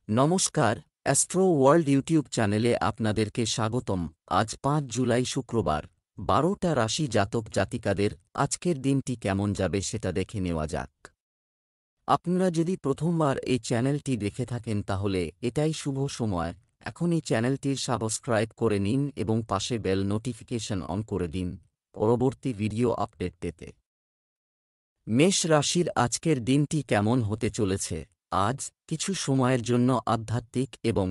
নমস্কার, astro world YouTube চ্যানেলে আপনাদেরকে স্বাগতম। আজ ৫ জুলাই শুক্রবার, ১২টা রাশি জাতক জাতিকাদের আজকের দিনটি কেমন যাবে সেটা দেখে নেওয়া যাক। আপনারা যদি প্রথমবার এই চ্যানেলটি দেখে থাকেন তাহলে এটাই শুভ সময়। এখনই চ্যানেলটির সাবস্ক্রাইব করে নিন এবং পাশে বেল নোটিফিকেশন অন করে দিন পরবর্তী ভিডিও আপডেট পেতে। মেষ রাশির আজকের দিনটি কেমন হতে চলেছে? আজ কিছু সময়ের জন্য আধ্যাত্মিক এবং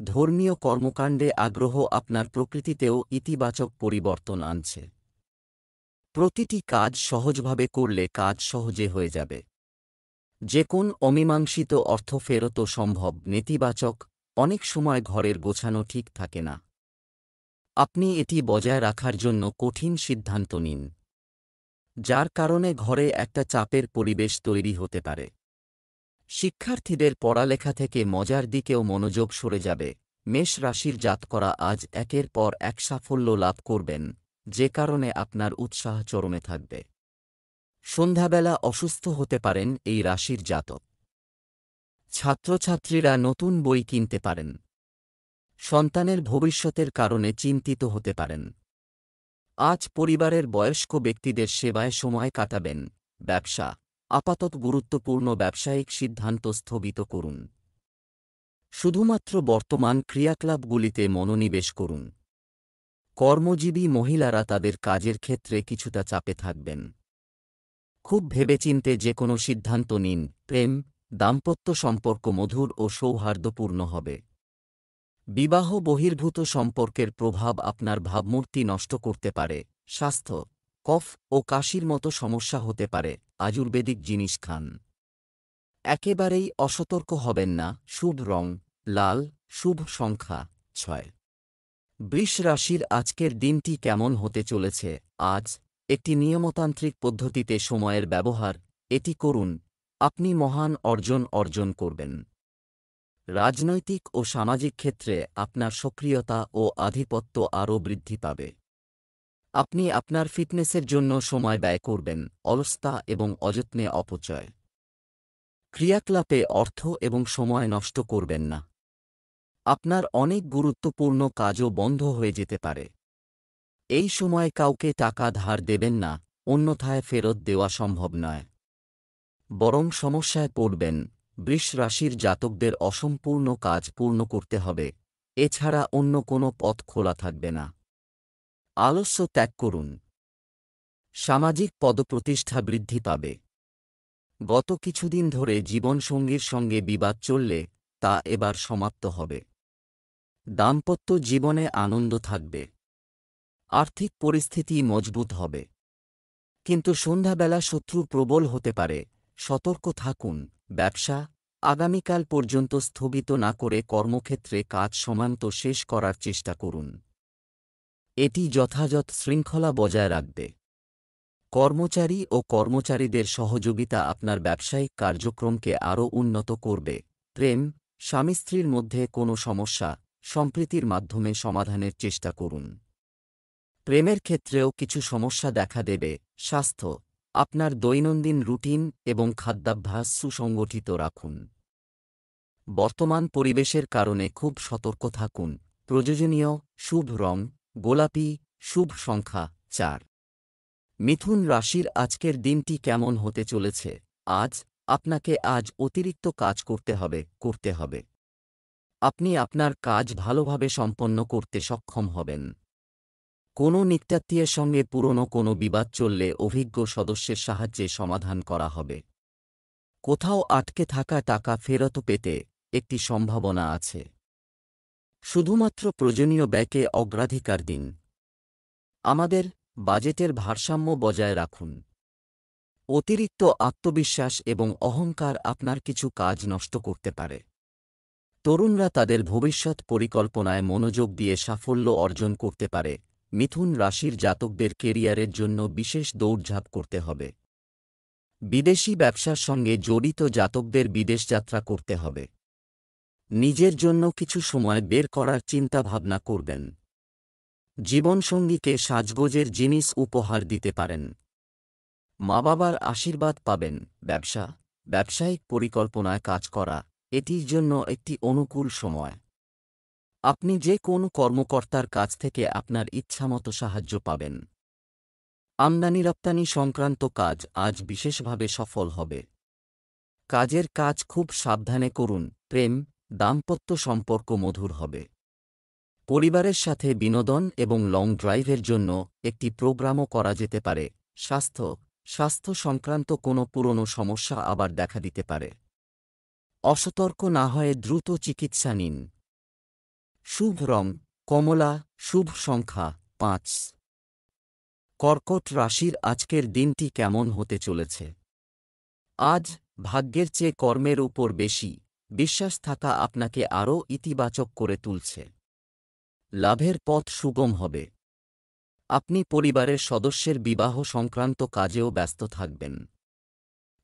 ধর্মীয় কর্মকাণ্ডে আগ্রহ আপনার প্রকৃতিতেও ইতিবাচক পরিবর্তন আনছে। প্রতিটি কাজ সহজভাবে করলে কাজ সহজে হয়ে যাবে। যে কোন অমীমাংসিত অর্থ ফেরতও সম্ভব। নেতিবাচক, অনেক সময় ঘরের গোছানো ঠিক থাকে না। আপনি এটি বজায় রাখার জন্য কঠিন সিদ্ধান্ত নিন, যার কারণে ঘরে একটা চাপের পরিবেশ তৈরি হতে পারে। শিক্ষার্থীদের পড়ালেখা থেকে মজার দিকেও মনোযোগ সরে যাবে। মেষ রাশির জাতকরা আজ একের পর এক সাফল্য লাভ করবেন, যে কারণে আপনার উৎসাহ চরমে থাকবে। সন্ধ্যাবেলা অসুস্থ হতে পারেন এই রাশির জাতক। ছাত্রছাত্রীরা নতুন বই কিনতে পারেন। সন্তানের ভবিষ্যতের কারণে চিন্তিত হতে পারেন। আজ পরিবারের বয়স্ক ব্যক্তিদের সেবায় সময় কাটাবেন। ব্যবসা, আপাতত গুরুত্বপূর্ণ ব্যবসায়িক সিদ্ধান্ত স্থগিত করুন। শুধুমাত্র বর্তমান ক্রিয়াকলাপগুলিতে মনোনিবেশ করুন। কর্মজীবী মহিলারা তাদের কাজের ক্ষেত্রে কিছুটা চাপে থাকবেন। খুব ভেবেচিন্তে যে কোনো সিদ্ধান্ত নিন। প্রেম, দাম্পত্য সম্পর্ক মধুর ও সৌহার্দ্যপূর্ণ হবে। বিবাহ বহির্ভূত সম্পর্কের প্রভাব আপনার ভাবমূর্তি নষ্ট করতে পারে। স্বাস্থ্য, কফ ও কাশির মতো সমস্যা হতে পারে। আয়ুর্বেদিক জিনিস খান। একেবারেই অসতর্ক হবেন না। শুভ রং লাল, শুভ সংখ্যা ৬। বৃষ রাশির আজকের দিনটি কেমন হতে চলেছে? আজ একটি নিয়মতান্ত্রিক পদ্ধতিতে সময়ের ব্যবহার এটি করুন, আপনি মহান অর্জন করবেন। রাজনৈতিক ও সামাজিক ক্ষেত্রে আপনার সক্রিয়তা ও আধিপত্য আরও বৃদ্ধি পাবে। আপনি আপনার ফিটনেসের জন্য সময় ব্যয় করবেন। অলসতা এবং অযত্নে অপচয়। ক্রিয়াকলাপে অর্থ এবং সময় নষ্ট করবেন না। আপনার অনেক গুরুত্বপূর্ণ কাজও বন্ধ হয়ে যেতে পারে। এই সময় কাউকে টাকা ধার দেবেন না, অন্যথায় ফেরত দেওয়া সম্ভব নয়। বরং সমস্যায় পড়বেন। বৃষ রাশির জাতকদের অসম্পূর্ণ কাজ পূর্ণ করতে হবে, এছাড়া অন্য কোনো পথ খোলা থাকবে না। আলস্য ত্যাগ করুন। সামাজিক পদপ্রতিষ্ঠা বৃদ্ধি পাবে। গত কিছুদিন ধরে জীবনসঙ্গীর সঙ্গে বিবাদ চললে তা এবার সমাপ্ত হবে। দাম্পত্য জীবনে আনন্দ থাকবে। আর্থিক পরিস্থিতি মজবুত হবে। কিন্তু সন্ধ্যাবেলা শত্রু প্রবল হতে পারে, সতর্ক থাকুন। ব্যবসা, আগামীকাল পর্যন্ত স্থগিত না করে কর্মক্ষেত্রে কাজ সমান্ত শেষ করার চেষ্টা করুন। এটি যথাযথ শৃঙ্খলা বজায় রাখবে। কর্মচারী ও কর্মচারীদের সহযোগিতা আপনার ব্যবসায়িক কার্যক্রমকে আরও উন্নত করবে। প্রেম, স্বামী স্ত্রীর মধ্যে কোনো সমস্যা সম্প্রীতির মাধ্যমে সমাধানের চেষ্টা করুন। প্রেমের ক্ষেত্রেও কিছু সমস্যা দেখা দেবে। স্বাস্থ্য, আপনার দৈনন্দিন রুটিন এবং খাদ্যাভ্যাস সুসংগঠিত রাখুন। বর্তমান পরিবেশের কারণে খুব সতর্ক থাকুন। প্রয়োজনীয় শুভ রং গোলাপি, শুভ সংখ্যা ৪। মিথুন রাশির আজকের দিনটি কেমন হতে চলেছে? আপনাকে আজ অতিরিক্ত কাজ করতে হবে। আপনি আপনার কাজ ভালোভাবে সম্পন্ন করতে সক্ষম হবেন। কোনো নিত্যাত্মীয়ের সঙ্গে পুরনো কোনো বিবাদ চললে অভিজ্ঞ সদস্যের সাহায্যে সমাধান করা হবে। কোথাও আটকে থাকা টাকা ফেরত পেতে একটি সম্ভাবনা আছে। শুধুমাত্র প্রয়োজনীয় ব্যয়কে অগ্রাধিকার দিন। আমাদের বাজেটের ভারসাম্য বজায় রাখুন। অতিরিক্ত আত্মবিশ্বাস এবং অহংকার আপনার কিছু কাজ নষ্ট করতে পারে। তরুণরা তাদের ভবিষ্যৎ পরিকল্পনায় মনোযোগ দিয়ে সাফল্য অর্জন করতে পারে। মিথুন রাশির জাতকদের কেরিয়ারের জন্য বিশেষ দৌড়ঝাঁপ করতে হবে। বিদেশি ব্যবসার সঙ্গে জড়িত জাতকদের বিদেশ যাত্রা করতে হবে। নিজের জন্য কিছু সময় বের করার চিন্তা ভাবনা করবেন। জীবনসঙ্গীকে সাজগোজের জিনিস উপহার দিতে পারেন। মা বাবার আশীর্বাদ পাবেন। ব্যবসায়িক পরিকল্পনায় কাজ করা এটির জন্য একটি অনুকূল সময়। আপনি যে কোনো কর্মকর্তার কাছ থেকে আপনার ইচ্ছামতো সাহায্য পাবেন। আমদানি রপ্তানি সংক্রান্ত কাজ আজ বিশেষভাবে সফল হবে। কাজের কাজ খুব সাবধানে করুন। প্রেম, দাম্পত্য সম্পর্ক মধুর হবে। পরিবারের সাথে বিনোদন এবং লং ড্রাইভের জন্য একটি প্রোগ্রামও করা যেতে পারে। স্বাস্থ্য সংক্রান্ত কোনো পুরনো সমস্যা আবার দেখা দিতে পারে। অসতর্ক না হয়ে দ্রুত চিকিৎসা নিন। শুভ রং কমলা, শুভ সংখ্যা 5। কর্কট রাশির আজকের দিনটি কেমন হতে চলেছে? আজ ভাগ্যের চেয়ে কর্মের উপর বেশি বিশ্বাস থাকা আপনাকে আরও ইতিবাচক করে তুলছে। লাভের পথ সুগম হবে। আপনি পরিবারের সদস্যের বিবাহ সংক্রান্ত কাজেও ব্যস্ত থাকবেন।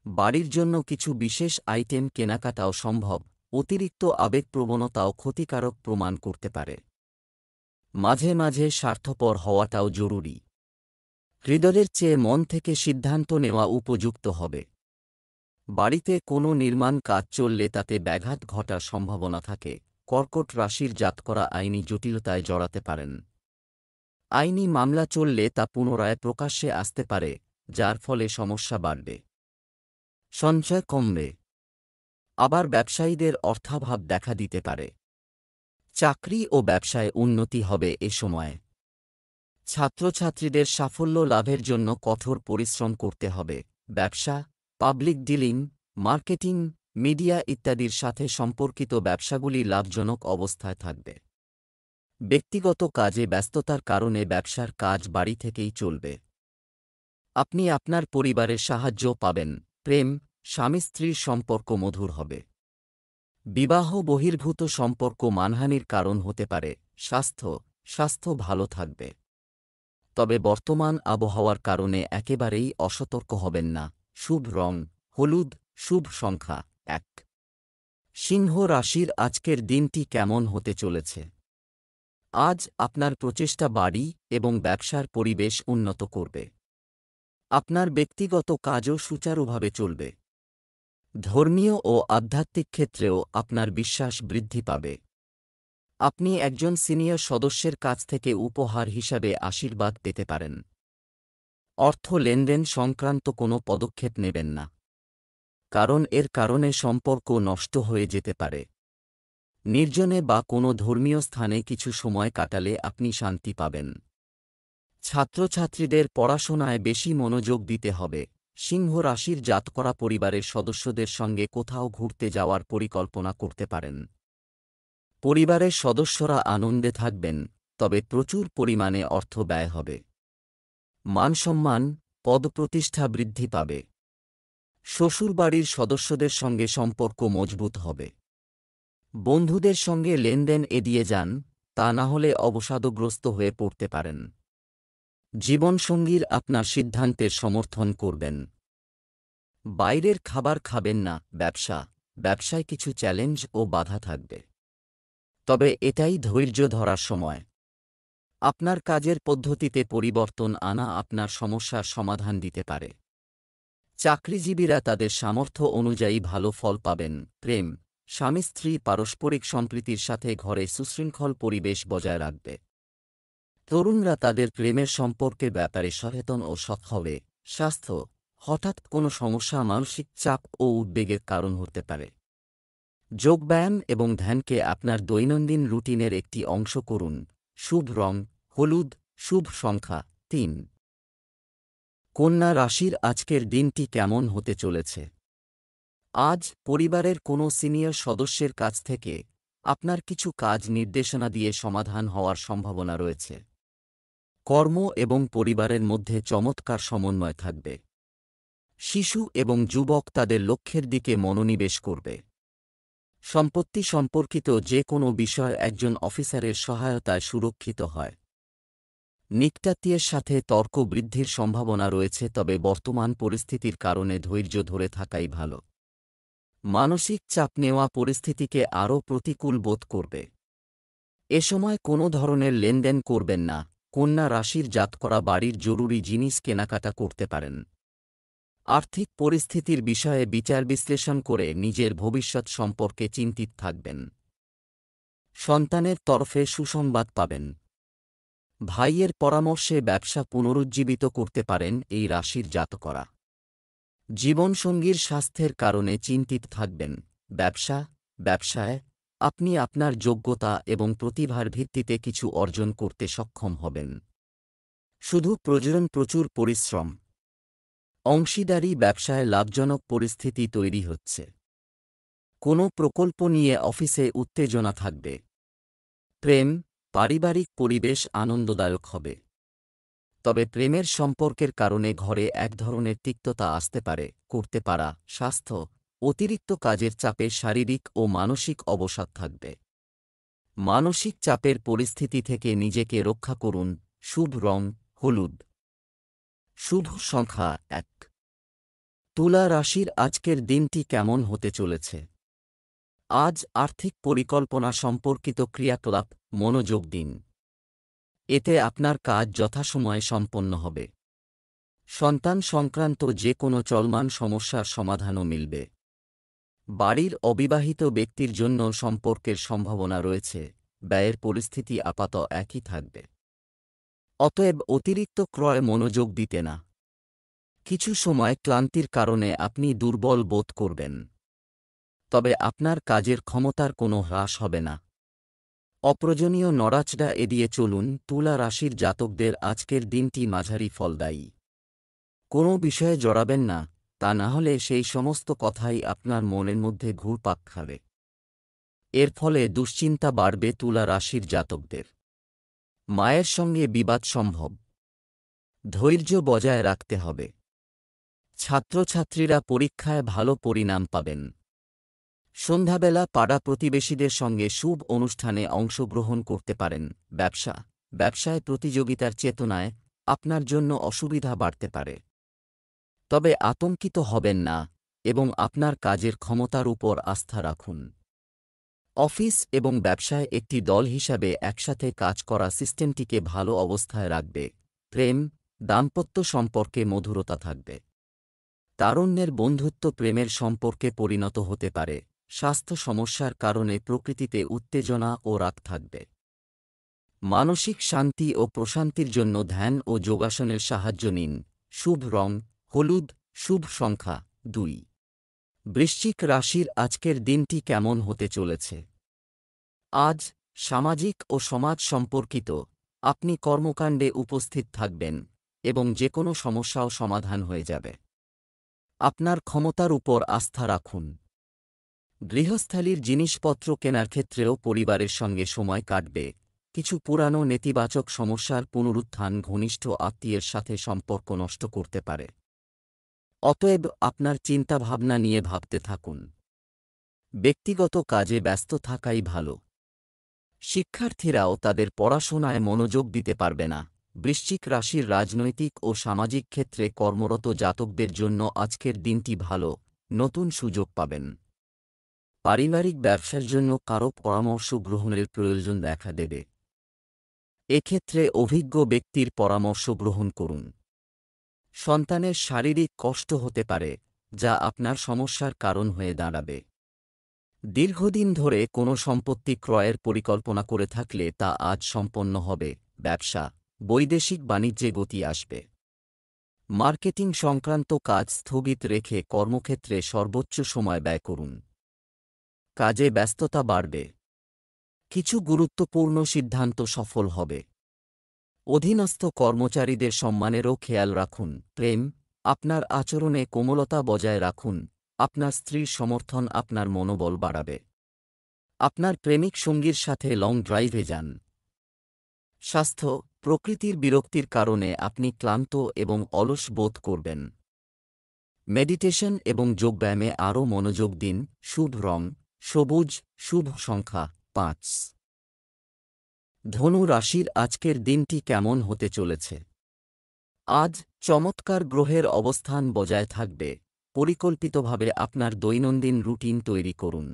বাড়ির জন্য কিছু বিশেষ আইটেম কেনাকাটাও সম্ভব। অতিরিক্ত আবেগপ্রবণতাও ক্ষতিকারক প্রমাণ করতে পারে। মাঝে মাঝে স্বার্থপর হওয়াটাও জরুরি। হৃদয়ের চেয়ে মন থেকে সিদ্ধান্ত নেওয়া উপযুক্ত হবে। বাড়িতে কোনো নির্মাণ কাজ চললে তাতে ব্যাঘাত ঘটার সম্ভাবনা থাকে। কর্কট রাশির জাতকরা আইনি জটিলতায় জড়াতে পারেন। আইনি মামলা চললে তা পুনরায় প্রকাশ্যে আসতে পারে, যার ফলে সমস্যা বাড়বে। সঞ্চয় কমবে। আবার ব্যবসায়ীদের অর্থাভাব দেখা দিতে পারে। চাকরি ও ব্যবসায় উন্নতি হবে এ সময়। ছাত্রছাত্রীদের সাফল্য লাভের জন্য কঠোর পরিশ্রম করতে হবে। ব্যবসা, পাবলিক ডিলিং, মার্কেটিং, মিডিয়া ইত্যাদির সাথে সম্পর্কিত ব্যবসাগুলি লাভজনক অবস্থায় থাকবে। ব্যক্তিগত কাজে ব্যস্ততার কারণে ব্যবসার কাজ বাড়ি থেকেই চলবে। আপনি আপনার পরিবারের সাহায্য পাবেন। প্রেম, স্বামী স্ত্রীর সম্পর্ক মধুর হবে। বিবাহ বহির্ভূত সম্পর্ক মানহানির কারণ হতে পারে। স্বাস্থ্য ভালো থাকবে। তবে বর্তমান আবহাওয়ার কারণে একেবারেই অসতর্ক হবেন না। শুভ রং হলুদ, শুভ সংখ্যা 1। সিংহ রাশির আজকের দিনটি কেমন হতে চলেছে? আজ আপনার প্রচেষ্টা বাড়ি এবং ব্যবসার পরিবেশ উন্নত করবে। আপনার ব্যক্তিগত কাজও সুচারুভাবে চলবে। ধর্মীয় ও আধ্যাত্মিক ক্ষেত্রেও আপনার বিশ্বাস বৃদ্ধি পাবে। আপনি একজন সিনিয়র সদস্যের কাছ থেকে উপহার হিসাবে আশীর্বাদ পেতে পারেন। অর্থ লেনদেন সংক্রান্ত কোনো পদক্ষেপ নেবেন না, কারণ এর কারণে সম্পর্ক নষ্ট হয়ে যেতে পারে। নির্জনে বা কোনো ধর্মীয় স্থানে কিছু সময় কাটালে আপনি শান্তি পাবেন। ছাত্রছাত্রীদের পড়াশোনায় বেশি মনোযোগ দিতে হবে। সিংহ রাশির জাতকরা পরিবারের সদস্যদের সঙ্গে কোথাও ঘুরতে যাওয়ার পরিকল্পনা করতে পারেন। পরিবারের সদস্যরা আনন্দে থাকবেন, তবে প্রচুর পরিমাণে অর্থ ব্যয় হবে। মানসম্মান, পদপ্রতিষ্ঠা বৃদ্ধি পাবে। শ্বশুরবাড়ির সদস্যদের সঙ্গে সম্পর্ক মজবুত হবে। বন্ধুদের সঙ্গে লেনদেন এড়িয়ে যান, তা না হলে অবসাদগ্রস্ত হয়ে পড়তে পারেন। জীবনসঙ্গীর আপনার সিদ্ধান্তের সমর্থন করবেন। বাইরের খাবার খাবেন না। ব্যবসায় কিছু চ্যালেঞ্জ ও বাধা থাকবে, তবে এটাই ধৈর্য ধরার সময়। আপনার কাজের পদ্ধতিতে পরিবর্তন আনা আপনার সমস্যার সমাধান দিতে পারে। চাকরিজীবীরা তাদের সামর্থ্য অনুযায়ী ভালো ফল পাবেন। প্রেম, স্বামী স্ত্রী পারস্পরিক সম্প্রীতির সাথে ঘরে সুশৃঙ্খল পরিবেশ বজায় রাখবে। তরুণরা তাদের প্রেমের সম্পর্কের ব্যাপারে সচেতন ও সৎ হবে। স্বাস্থ্য, হঠাৎ কোনো সমস্যা মানসিক চাপ ও উদ্বেগের কারণ হতে পারে। যোগব্যায়াম এবং ধ্যানকে আপনার দৈনন্দিন রুটিনের একটি অংশ করুন। শুভ রং হলুদ, শুভ সংখ্যা 3। কন্যা রাশির আজকের দিনটি কেমন হতে চলেছে? আজ পরিবারের কোনো সিনিয়র সদস্যের কাছ থেকে আপনার কিছু কাজ নির্দেশনা দিয়ে সমাধান হওয়ার সম্ভাবনা রয়েছে। কর্ম এবং পরিবারের মধ্যে চমৎকার সমন্বয় থাকবে। শিশু এবং যুবক তাদের লক্ষ্যের দিকে মনোনিবেশ করবে। সম্পত্তি সম্পর্কিত যে কোনো বিষয় একজন অফিসারের সহায়তায় সুরক্ষিত হয়। নিকটাত্মীয়ের সাথে তর্ক বৃদ্ধির সম্ভাবনা রয়েছে, তবে বর্তমান পরিস্থিতির কারণে ধৈর্য ধরে থাকাই ভালো। মানসিক চাপ নেওয়া পরিস্থিতিকে আরও প্রতিকূল বোধ করবে। এ সময় কোনো ধরনের লেনদেন করবেন না। কন্যা রাশির জাতকরা বাড়ির জরুরি জিনিস কেনাকাটা করতে পারেন। আর্থিক পরিস্থিতির বিষয়ে বিচার বিশ্লেষণ করে নিজের ভবিষ্যৎ সম্পর্কে চিন্তিত থাকবেন। সন্তানের তরফে সুসংবাদ পাবেন। ভাইয়ের পরামর্শে ব্যবসা পুনরুজ্জীবিত করতে পারেন এই রাশির জাতকরা। জীবনসঙ্গীর স্বাস্থ্যের কারণে চিন্তিত থাকবেন। ব্যবসায় আপনি আপনার যোগ্যতা এবং প্রতিভার ভিত্তিতে কিছু অর্জন করতে সক্ষম হবেন। শুধু প্রচুর পরিশ্রম। অংশীদারি ব্যবসায় লাভজনক পরিস্থিতি তৈরি হচ্ছে। কোনো প্রকল্প নিয়ে অফিসে উত্তেজনা থাকবে। প্রেম, পারিবারিক পরিবেশ আনন্দদায়ক হবে। তবে প্রেমের সম্পর্কের কারণে ঘরে এক ধরনের তিক্ততা আসতে করতে পারা। স্বাস্থ্য, অতিরিক্ত কাজের চাপে শারীরিক ও মানসিক অবসাদ থাকবে। মানসিক চাপের পরিস্থিতি থেকে নিজেকে রক্ষা করুন। শুভ রং হলুদ। শুভ সংখ্যা 1। তুলা রাশির আজকের দিনটি কেমন হতে চলেছে? আজ আর্থিক পরিকল্পনা সম্পর্কিত ক্রিয়াকলাপ মনোযোগ দিন। এতে আপনার কাজ যথাসময়ে সম্পন্ন হবে। সন্তান সংক্রান্ত যে কোনো চলমান সমস্যার সমাধানও মিলবে। বাড়ির অবিবাহিত ব্যক্তির জন্য সম্পর্কের সম্ভাবনা রয়েছে। ব্যয়ের পরিস্থিতি আপাতত একই থাকবে। অতএব অতিরিক্ত ক্রয়ে মনোযোগ দিতে না। কিছু সময় ক্লান্তির কারণে আপনি দুর্বল বোধ করবেন। তবে আপনার কাজের ক্ষমতার কোনো হ্রাস হবে না। অপ্রয়োজনীয় নড়াচড়া এড়িয়ে চলুন। তুলা রাশির জাতকদের আজকের দিনটি মাঝারি ফলদায়ী। কোনো বিষয়ে জড়াবেন না, তা না হলে সেই সমস্ত কথাই আপনার মনের মধ্যে ঘুরপাক খাবে। এর ফলে দুশ্চিন্তা বাড়বে তুলা রাশির জাতকদের। মায়ের সঙ্গে বিবাদ সম্ভব। ধৈর্য বজায় রাখতে হবে। ছাত্রছাত্রীরা পরীক্ষায় ভালো পরিণাম পাবেন। সন্ধ্যাবেলা পাড়া প্রতিবেশীদের সঙ্গে শুভ অনুষ্ঠানে অংশগ্রহণ করতে পারেন। ব্যবসায় প্রতিযোগিতার চেতনায় আপনার জন্য অসুবিধা বাড়তে পারে। তবে আতঙ্কিত হবেন না এবং আপনার কাজের ক্ষমতার উপর আস্থা রাখুন। অফিস এবং ব্যবসায় একটি দল হিসাবে একসাথে কাজ করা সিস্টেমটিকে ভালো অবস্থায় রাখবে। প্রেম, দাম্পত্য সম্পর্কে মধুরতা থাকবে। তারুণ্যের বন্ধুত্ব প্রেমের সম্পর্কে পরিণত হতে পারে। স্বাস্থ্য সমস্যার কারণে প্রকৃতিতে উত্তেজনা ও রাগ থাকবে। মানসিক শান্তি ও প্রশান্তির জন্য ধ্যান ও যোগাসনের সাহায্য নিন। শুভ রং হলুদ। শুভ সংখ্যা 2। বৃশ্চিক রাশির আজকের দিনটি কেমন হতে চলেছে? আজ সামাজিক ও সমাজ সম্পর্কিত আপনি কর্মকাণ্ডে উপস্থিত থাকবেন এবং যে কোনো সমস্যাও সমাধান হয়ে যাবে। আপনার ক্ষমতার উপর আস্থা রাখুন। গৃহস্থালির জিনিসপত্র কেনার ক্ষেত্রেও পরিবারের সঙ্গে সময় কাটবে। কিছু পুরানো নেতিবাচক সমস্যার পুনরুত্থান ঘনিষ্ঠ আত্মীয়ের সাথে সম্পর্ক নষ্ট করতে পারে। অতএব আপনার চিন্তাভাবনা নিয়ে ভাবতে থাকুন। ব্যক্তিগত কাজে ব্যস্ত থাকাই ভালো। শিক্ষার্থীরাও তাদের পড়াশোনায় মনোযোগ দিতে পারবে না। বৃশ্চিক রাশির রাজনৈতিক ও সামাজিক ক্ষেত্রে কর্মরত জাতকদের জন্য আজকের দিনটি ভালো, নতুন সুযোগ পাবেন। পারিবারিক ব্যবসার জন্য কারো পরামর্শ গ্রহণের প্রয়োজন দেখা দেবে। এক্ষেত্রে অভিজ্ঞ ব্যক্তির পরামর্শ গ্রহণ করুন। সন্তানের শারীরিক কষ্ট হতে পারে, যা আপনার সমস্যার কারণ হয়ে দাঁড়াবে। দীর্ঘদিন ধরে কোনো সম্পত্তি ক্রয়ের পরিকল্পনা করে থাকলে তা আজ সম্পন্ন হবে। বৈদেশিক বাণিজ্যে গতি আসবে। মার্কেটিং সংক্রান্ত কাজ স্থগিত রেখে কর্মক্ষেত্রে সর্বোচ্চ সময় ব্যয় করুন। কাজে ব্যস্ততা বাড়বে। কিছু গুরুত্বপূর্ণ সিদ্ধান্ত সফল হবে। অধীনস্থ কর্মচারীদের সম্মানেরও খেয়াল রাখুন। প্রেম, আপনার আচরণে কোমলতা বজায় রাখুন। আপনার স্ত্রীর সমর্থন আপনার মনোবল বাড়াবে। আপনার প্রেমিক সঙ্গীর সাথে লং ড্রাইভে যান। স্বাস্থ্য, প্রকৃতির বিরক্তির কারণে আপনি ক্লান্ত এবং অলস বোধ করবেন। মেডিটেশন এবং যোগব্যায়ামে আরও মনোযোগ দিন। শুভ রং সবুজ। শুভ সংখ্যা 5। ধনু রাশির আজকের দিনটি কেমন হতে চলেছে? আজ চমৎকার গ্রহের অবস্থান বজায় থাকবে। পরিকল্পিতভাবে আপনার দৈনন্দিন রুটিন তৈরি করুন।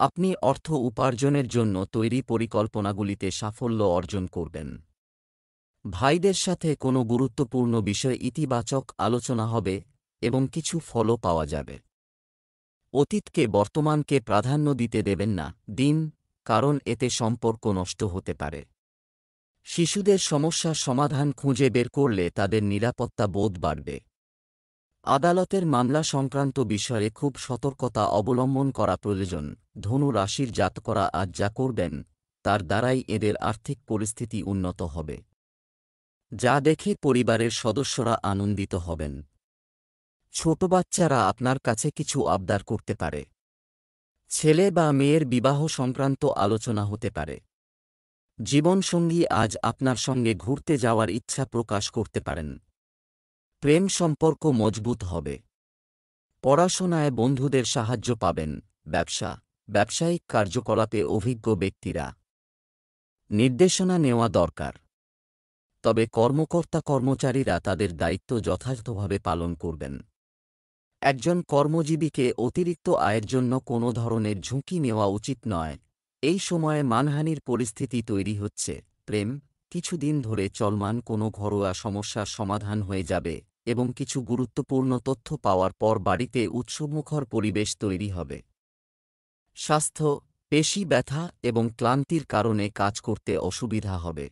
আপনি অর্থ উপার্জনের জন্য তৈরি পরিকল্পনাগুলিতে সাফল্য অর্জন করবেন। ভাইদের সাথে কোনো গুরুত্বপূর্ণ বিষয়ে ইতিবাচক আলোচনা হবে। এবং কিছু ফলও পাওয়া যাবে। অতীতকে বর্তমানকে প্রাধান্য দিতে দেবেন না দিন, কারণ এতে সম্পর্ক নষ্ট হতে পারে। শিশুদের সমস্যার সমাধান খুঁজে বের করলে তাদের নিরাপত্তা বোধ বাড়বে। আদালতের মামলা সংক্রান্ত বিষয়ে খুব সতর্কতা অবলম্বন করা প্রয়োজন। ধনু রাশির জাতকরা আজ যা করবেন তার দ্বারাই এদের আর্থিক পরিস্থিতি উন্নত হবে, যা দেখে পরিবারের সদস্যরা আনন্দিত হবেন। ছোট বাচ্চারা আপনার কাছে কিছু আবদার করতে পারে। ছেলে বা মেয়ের বিবাহ সংক্রান্ত আলোচনা হতে পারে। জীবনসঙ্গী আজ আপনার সঙ্গে ঘুরতে যাওয়ার ইচ্ছা প্রকাশ করতে পারেন। প্রেম সম্পর্ক মজবুত হবে। পড়াশোনায় বন্ধুদের সাহায্য পাবেন। ব্যবসায়িক কার্যকলাপে অভিজ্ঞ ব্যক্তিরা নির্দেশনা নেওয়া দরকার, তবে কর্মকর্তা-কর্মচারীরা তাদের দায়িত্ব যথাযথভাবে পালন করবেন। একজন কর্মজীবীকে অতিরিক্ত আয়ের জন্য কোনো ধরনের ঝুঁকি নেওয়া উচিত নয়। এই সময়ে মানহানির পরিস্থিতি তৈরি হচ্ছে। প্রেম কিছুদিন ধরে চলমান কোনো ঘরোয়া সমস্যার সমাধান হয়ে যাবে এবং কিছু গুরুত্বপূর্ণ তথ্য পাওয়ার পর বাড়িতে উৎসবমুখর পরিবেশ তৈরি হবে। স্বাস্থ্য পেশি ব্যথা এবং ক্লান্তির কারণে কাজ করতে অসুবিধা হবে।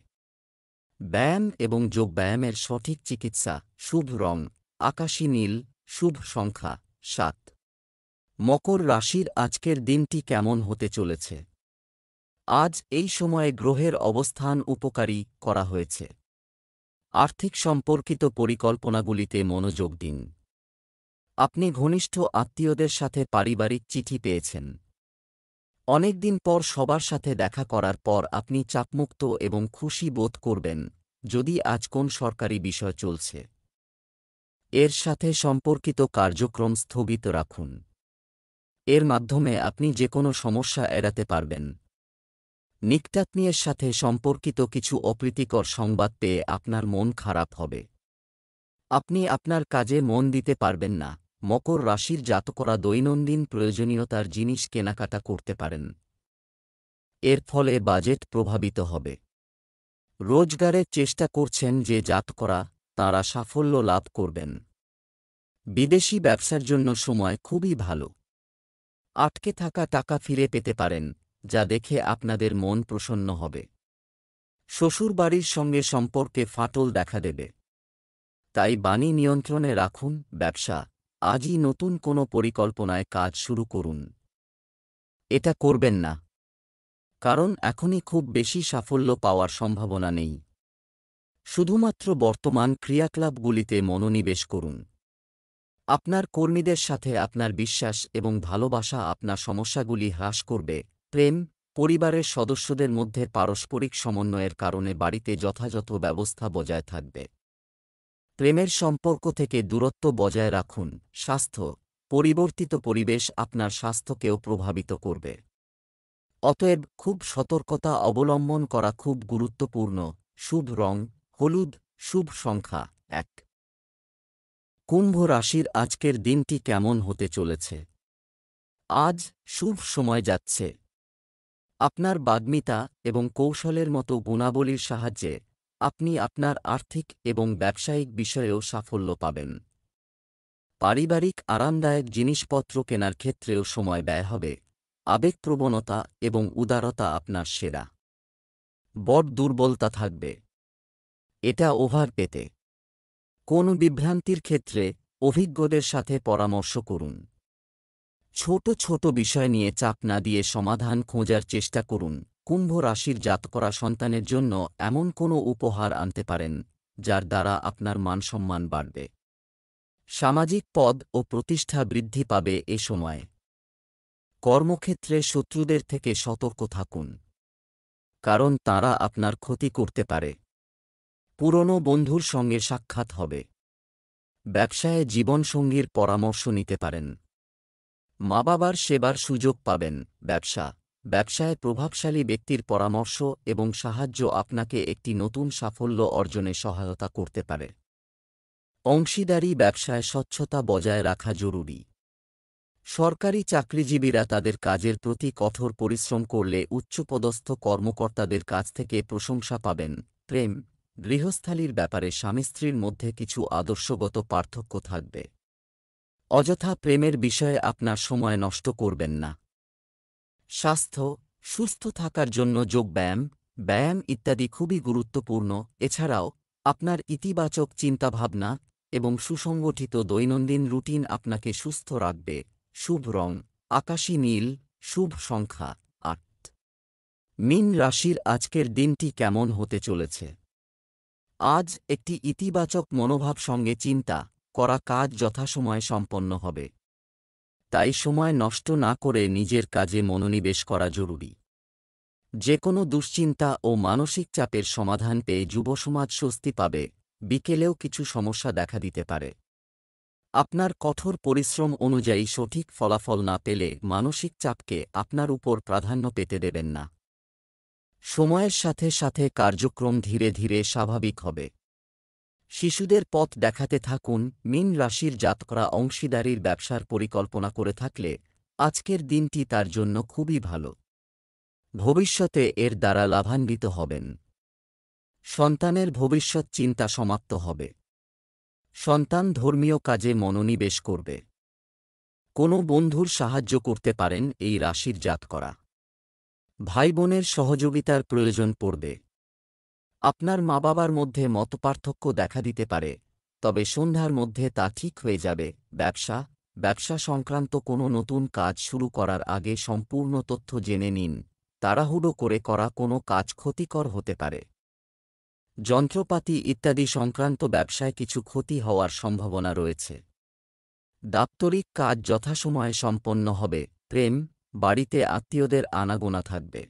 ব্যায়াম এবং যোগব্যায়ামের সঠিক চিকিৎসা। শুভ রং আকাশী নীল। শুভ সংখ্যা ৭। মকর রাশির আজকের দিনটি কেমন হতে চলেছে? আজ এই সময়ে গ্রহের অবস্থান উপকারী করা হয়েছে। আর্থিক সম্পর্কিত পরিকল্পনাগুলিতে মনোযোগ দিন। আপনি ঘনিষ্ঠ আত্মীয়দের সাথে পারিবারিক চিঠি পেয়েছেন। অনেকদিন পর সবার সাথে দেখা করার পর আপনি চাপমুক্ত এবং খুশি বোধ করবেন, যদি আজ কোন সরকারি বিষয় চলছে। এর সাথে সম্পর্কিত কার্যক্রম স্থগিত রাখুন। এর মাধ্যমে আপনি যে কোনো সমস্যা এড়াতে পারবেন। নিকটাত্মীয়ের সাথে সম্পর্কিত কিছু অপ্রীতিকর সংবাদ পেয়ে আপনার মন খারাপ হবে। আপনি আপনার কাজে মন দিতে পারবেন না। মকর রাশির জাতকরা দৈনন্দিন প্রয়োজনীয়তার জিনিস কেনাকাটা করতে পারেন। এর ফলে বাজেট প্রভাবিত হবে। রোজগারের চেষ্টা করছেন যে জাতকরা, তাঁরা সাফল্য লাভ করবেন। বিদেশি ব্যবসার জন্য সময় খুবই ভালো। আটকে থাকা টাকা ফিরে পেতে পারেন, যা দেখে আপনাদের মন প্রসন্ন হবে। শ্বশুরবাড়ির সঙ্গে সম্পর্কে ফাটল দেখা দেবে, তাই বাণী নিয়ন্ত্রণে রাখুন। ব্যবসা আজই নতুন কোনো পরিকল্পনায় কাজ শুরু করুন। এটা করবেন না, কারণ এখনই খুব বেশি সাফল্য পাওয়ার সম্ভাবনা নেই। শুধুমাত্র বর্তমান ক্রিয়াকলাপগুলিতে মনোনিবেশ করুন। আপনার কর্মীদের সাথে আপনার বিশ্বাস এবং ভালোবাসা আপনার সমস্যাগুলি হ্রাস করবে। প্রেম পরিবারের সদস্যদের মধ্যে পারস্পরিক সমন্বয়ের কারণে বাড়িতে যথাযথ ব্যবস্থা বজায় থাকবে। প্রেমের সম্পর্ক থেকে দূরত্ব বজায় রাখুন। স্বাস্থ্য পরিবর্তিত পরিবেশ আপনার স্বাস্থ্যকেও প্রভাবিত করবে। অতএব খুব সতর্কতা অবলম্বন করা খুব গুরুত্বপূর্ণ। শুভ রং হলুদ। শুভ সংখ্যা ১। কুম্ভ রাশির আজকের দিনটি কেমন হতে চলেছে? আজ শুভ সময় যাচ্ছে। আপনার বাগ্মিতা এবং কৌশলের মতো গুণাবলীর সাহায্যে আপনি আপনার আর্থিক এবং ব্যবসায়িক বিষয়েও সাফল্য পাবেন। পারিবারিক আরামদায়ক জিনিসপত্র কেনার ক্ষেত্রেও সময় ব্যয় হবে। আবেগপ্রবণতা এবং উদারতা আপনার সেরা। বড় দুর্বলতা থাকবে, এটা ওভার পেতে। কোন বিভ্রান্তির ক্ষেত্রে অভিজ্ঞদের সাথে পরামর্শ করুন। ছোট ছোট বিষয় নিয়ে চাপ না দিয়ে সমাধান খোঁজার চেষ্টা করুন। কুম্ভ রাশির জাতকরা সন্তানের জন্য এমন কোনো উপহার আনতে পারেন, যার দ্বারা আপনার মানসম্মান বাড়বে। সামাজিক পদ ও প্রতিষ্ঠা বৃদ্ধি পাবে এ সময়ে। কর্মক্ষেত্রে শত্রুদের থেকে সতর্ক থাকুন, কারণ তারা আপনার ক্ষতি করতে পারে। পুরনো বন্ধুর সঙ্গে সাক্ষাৎ হবে। ব্যবসায়ে জীবনসঙ্গীর পরামর্শ নিতে পারেন। মা-বাবার সেবার সুযোগ পাবেন। ব্যবসায় প্রভাবশালী ব্যক্তির পরামর্শ এবং সাহায্য আপনাকে একটি নতুন সাফল্য অর্জনে সহায়তা করতে পারে। অংশীদারি ব্যবসায় স্বচ্ছতা বজায় রাখা জরুরি। সরকারি চাকরিজীবীরা তাদের কাজের প্রতি কঠোর পরিশ্রম করলে উচ্চপদস্থ কর্মকর্তাদের কাছ থেকে প্রশংসা পাবেন। প্রেম গৃহস্থালির ব্যাপারে স্বামী স্ত্রীর মধ্যে কিছু আদর্শগত পার্থক্য থাকবে। অযথা প্রেমের বিষয়ে আপনার সময় নষ্ট করবেন না। স্বাস্থ্য, সুস্থ থাকার জন্য যোগব্যায়াম, ব্যায়াম ইত্যাদি খুবই গুরুত্বপূর্ণ। এছাড়াও আপনার ইতিবাচক চিন্তাভাবনা এবং সুসংগঠিত দৈনন্দিন রুটিন আপনাকে সুস্থ রাখবে। শুভ রং আকাশী নীল, শুভ সংখ্যা ৮। মীন রাশির আজকের দিনটি কেমন হতে চলেছে? আজ একটি ইতিবাচক মনোভাব সঙ্গে চিন্তা করা কাজ যথাসময়ে সম্পন্ন হবে। তাই সময় নষ্ট না করে নিজের কাজে মনোনিবেশ করা জরুরি। যে কোনো দুশ্চিন্তা ও মানসিক চাপের সমাধান পেয়ে যুবসমাজ স্বস্তি পাবে। বিকেলেও কিছু সমস্যা দেখা দিতে পারে। আপনার কঠোর পরিশ্রম অনুযায়ী সঠিক ফলাফল না পেলে মানসিক চাপকে আপনার উপর প্রাধান্য পেতে দেবেন না। সময়ের সাথে সাথে কার্যক্রম ধীরে ধীরে স্বাভাবিক হবে। শিশুদের পথ দেখাতে থাকুন। মীন রাশির জাতকরা অংশীদারির ব্যবসার পরিকল্পনা করে থাকলে আজকের দিনটি তার জন্য খুবই ভালো। ভবিষ্যতে এর দ্বারা লাভান্বিত হবেন। সন্তানের ভবিষ্যৎ চিন্তা সমাপ্ত হবে। সন্তান ধর্মীয় কাজে মনোনিবেশ করবে। কোনো বন্ধুর সাহায্য করতে পারেন এই রাশির জাতকরা। ভাই বোনের সহযোগিতার প্রয়োজন পড়বে। আপনার মা বাবার মধ্যে মতপার্থক্য দেখা দিতে পারে, তবে সন্ধ্যার মধ্যে তা ঠিক হয়ে যাবে। ব্যবসা সংক্রান্ত কোনো নতুন কাজ শুরু করার আগে সম্পূর্ণ তথ্য জেনে নিন। তাড়াহুড়ো করে করা কোনো কাজ ক্ষতিকর হতে পারে। যন্ত্রপাতি ইত্যাদি সংক্রান্ত ব্যবসায় কিছু ক্ষতি হওয়ার সম্ভাবনা রয়েছে। দাপ্তরিক কাজ যথাসময়ে সম্পন্ন হবে। প্রেম, বাড়িতে আত্মীয়দের আনাগোনা থাকবে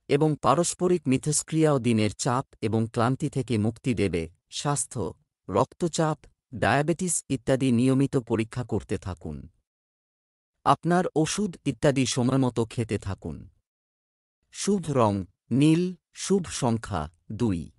এবং পারস্পরিক মিথস্ক্রিয়াও দিনের চাপ এবং ক্লান্তি থেকে মুক্তি দেবে। স্বাস্থ্য, রক্তচাপ, ডায়াবেটিস ইত্যাদি নিয়মিত পরীক্ষা করতে থাকুন। আপনার ওষুধ ইত্যাদি সময়মতো খেতে থাকুন। শুভ রং নীল, শুভ সংখ্যা ২।